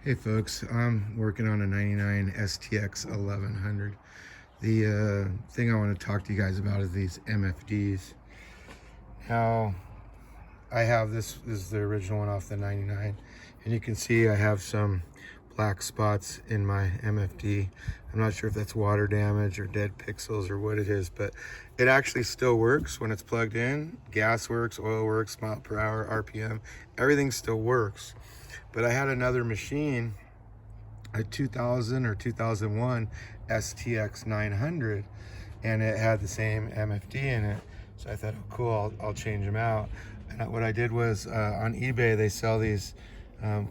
Hey folks, I'm working on a 99 STX 1100. The thing I want to talk to you guys about is these MFDs. Now, I have this is the original one off the 99, and you can see I have some black spots in my MFD. I'm not sure if that's water damage or dead pixels or what it is, but it actually still works when it's plugged in. Gas works, oil works, mile per hour, RPM, everything still works. But I had another machine, a 2000 or 2001 STX 900, and it had the same MFD in it. So I thought, oh cool, I'll change them out. And what I did was on eBay they sell these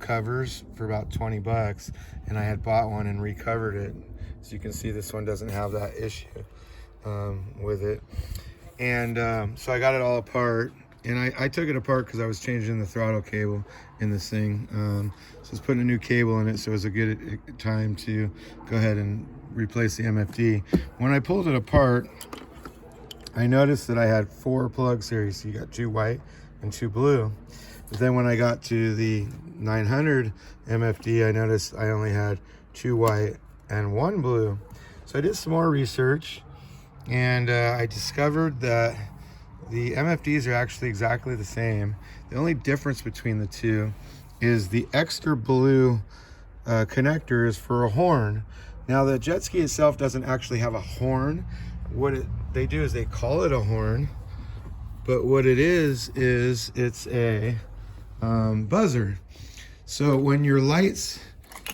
covers for about 20 bucks, and I had bought one and recovered it. So you can see this one doesn't have that issue with it. And so I got it all apart, and I took it apart because I was changing the throttle cable in this thing. So I was putting a new cable in it, so it was a good time to go ahead and replace the MFD. When I pulled it apart, I noticed that I had 4 plugs here. So you got 2 white and 2 blue. But then when I got to the 900 MFD, I noticed I only had 2 white and 1 blue. So I did some more research, and I discovered that the MFDs are actually exactly the same. The only difference between the two is the extra blue connector is for a horn. Now the jet ski itself doesn't actually have a horn. What they do is they call it a horn, but what it is it's a buzzer. So when your lights,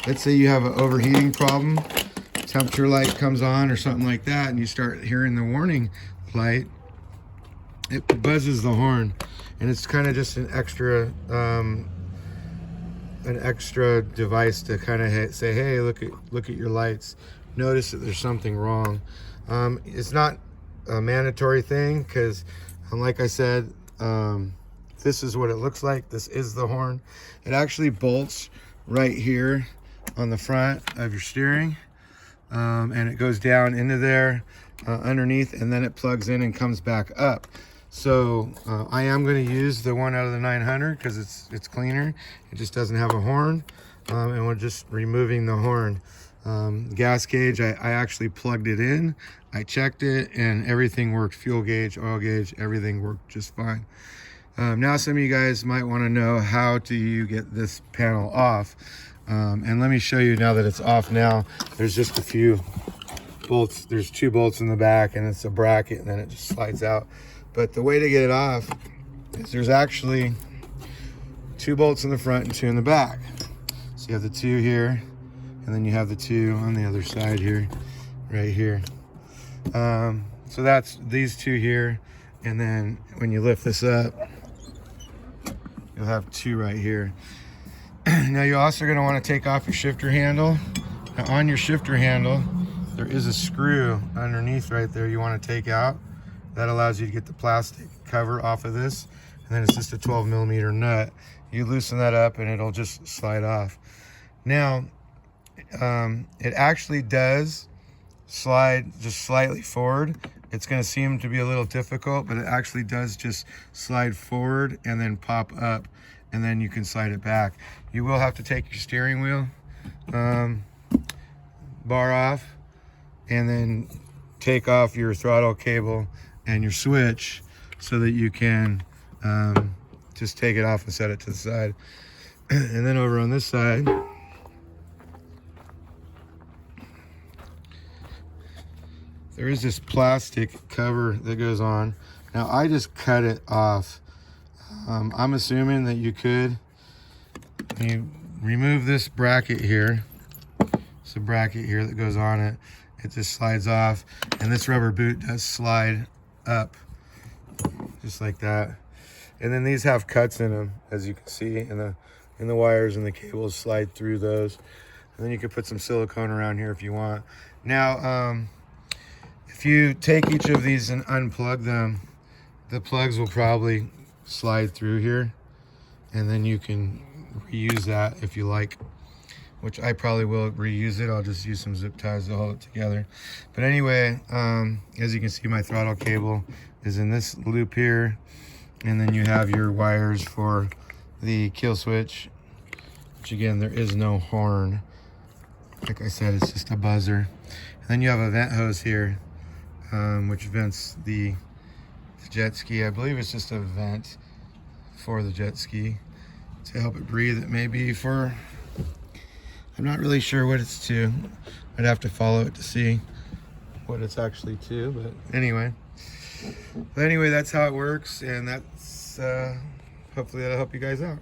let's say you have an overheating problem, temperature light comes on or something like that, and you start hearing the warning light, it buzzes the horn, and it's kind of just an extra device to kind of say, hey, look at your lights, notice that there's something wrong. It's not a mandatory thing because, like I said, this is what it looks like. This is the horn. It actually bolts right here on the front of your steering, and it goes down into there underneath, and then it plugs in and comes back up. So I am going to use the one out of the 900 because it's cleaner. It just doesn't have a horn, and we're just removing the horn. Gas gauge, I actually plugged it in, I checked it, and everything worked. Fuel gauge, oil gauge, everything worked just fine. Now some of you guys might want to know, how do you get this panel off? And let me show you now that it's off now. There's just a few bolts. There's 2 bolts in the back, and it's a bracket, and then it just slides out. But the way to get it off is there's actually 2 bolts in the front and 2 in the back. So you have the 2 here, and then you have the 2 on the other side here, right here. So that's these 2 here, and then when you lift this up, you'll have 2 right here. Now you're also going to want to take off your shifter handle. Now on your shifter handle, there is a screw underneath right there you want to take out. That allows you to get the plastic cover off of this, and then it's just a 12mm nut. You loosen that up and it'll just slide off. Now, it actually does slide just slightly forward. It's going to seem to be a little difficult, but it actually does just slide forward and then pop up, and then you can slide it back. You will have to take your steering wheel bar off, and then take off your throttle cable and your switch so that you can just take it off and set it to the side. And then over on this side, there is this plastic cover that goes on. Now I just cut it off. I'm assuming that you remove this bracket here. It's a bracket here that goes on it. It just slides off, and this rubber boot does slide up just like that. And then these have cuts in them, as you can see, and the wires and the cables slide through those. And then you can put some silicone around here if you want. Now if you take each of these and unplug them, the plugs will probably slide through here, and then you can reuse that if you like, which I probably will reuse it. I'll just use some zip ties to hold it together. But anyway, as you can see, my throttle cable is in this loop here, and then you have your wires for the kill switch which again, there is no horn. Like I said, it's just a buzzer. And then you have a vent hose here, which vents the jet ski. I believe it's just a vent for the jet ski to help it breathe. It may be for, I'm not really sure what it's to. I'd have to follow it to see what it's actually to, but anyway. That's how it works, and that's hopefully that'll help you guys out.